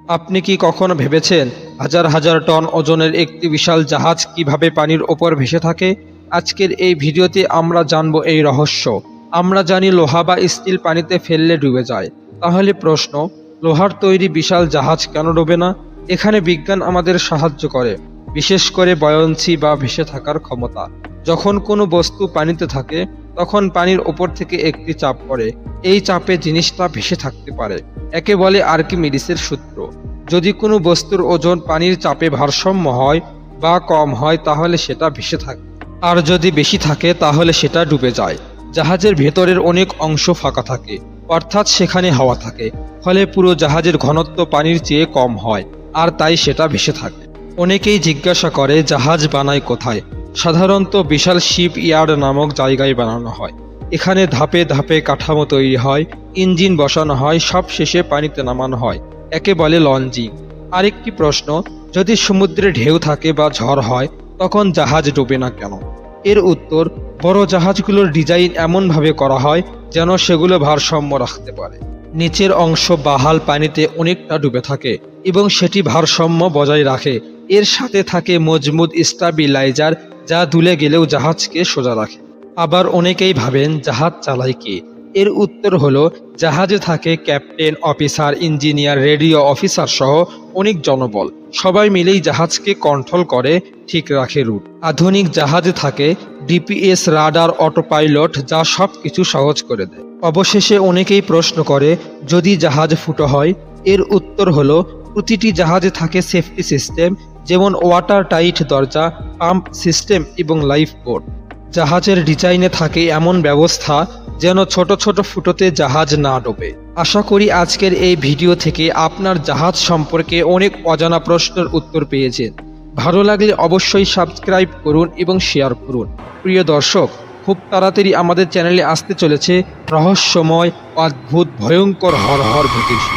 আপনি কি কখনো ভেবেছেন হাজার হাজার টন ওজনের একটি বিশাল জাহাজ কিভাবে পানির ওপর ভেসে থাকে? আজকের এই ভিডিওতে আমরা জানব এই রহস্য। আমরা জানি লোহা বা স্টিল পানিতে ফেললে ডুবে যায়। তাহলে প্রশ্ন, লোহার তৈরি বিশাল জাহাজ কেন ডোবে না? এখানে বিজ্ঞান আমাদের সাহায্য করে, বিশেষ করে বয়ন্সি বা ভেসে থাকার ক্ষমতা। যখন কোনো বস্তু পানিতে থাকে তখন পানির ওপর থেকে একটি চাপ পড়ে। এই চাপে জিনিসটা ভেসে থাকতে পারে। একে বলে আর্কিমিডিসের সূত্র। যদি কোনো বস্তুর ওজন পানির চাপে ভারসাম্য হয় বা কম হয় তাহলে সেটা ভেসে থাকে, আর যদি বেশি থাকে তাহলে সেটা ডুবে যায়। জাহাজের ভেতরের অনেক অংশ ফাঁকা থাকে, অর্থাৎ সেখানে হাওয়া থাকে, ফলে পুরো জাহাজের ঘনত্ব পানির চেয়ে কম হয়, আর তাই সেটা ভেসে থাকে। অনেকেই জিজ্ঞাসা করে জাহাজ বানায় কোথায়? সাধারণত বিশাল শিপ ইয়ার্ড নামক জায়গায় বানানো হয়। এখানে ধাপে ধাপে কাঠামো তৈরি হয়, ইঞ্জিন বসানো হয়, সব শেষে পানিতে নামানো হয়। একে বলে লঞ্চিং। আরেকটি প্রশ্ন, যদি সমুদ্রে ঢেউ থাকে বা ঝড় হয় তখন জাহাজ ডোবে না কেন? এর উত্তর, বড় জাহাজগুলোর ডিজাইন এমনভাবে করা হয় যেন সেগুলো ভারসাম্য রাখতে পারে। নিচের অংশ বাহাল পানিতে অনেকটা ডুবে থাকে এবং সেটি ভারসাম্য বজায় রাখে। এর সাথে থাকে মজবুত স্টাবিলাইজার, যা দুলে গেলেও জাহাজকে সোজা রাখে। আবার অনেকেই ভাবেন জাহাজ চালায় কে? এর উত্তর হলো, জাহাজে থাকে captain, officer, engineer, radio officer সহ অনেক জনবল। সবাই মিলেই জাহাজকে কন্ট্রোল করে, ঠিক রাখে রুট। আধুনিক জাহাজে থাকে ডিপিএস, রাডার, অটোপাইলট, যা সব কিছু সহজ করে দেয়। অবশেষে অনেকেই প্রশ্ন করে, যদি জাহাজ ফুটো হয়? এর উত্তর হলো, প্রতিটি জাহাজে থাকে সেফটি সিস্টেম, যেমন ওয়াটার টাইট দরজা, পাম্প সিস্টেম এবং লাইফ বোট। জাহাজের ডিজাইনে থাকে এমন ব্যবস্থা যেন ছোট ছোট ফুটোতে জাহাজ না ডোবে। আশা করি আজকের এই ভিডিও থেকে আপনার জাহাজ সম্পর্কে অনেক অজানা প্রশ্নের উত্তর পেয়েছেন। ভালো লাগলে অবশ্যই সাবস্ক্রাইব করুন এবং শেয়ার করুন। প্রিয় দর্শক, খুব তাড়াতাড়ি আমাদের চ্যানেলে আসতে চলেছে রহস্যময়, অদ্ভুত, ভয়ঙ্কর হরহর জ্যোতিষী।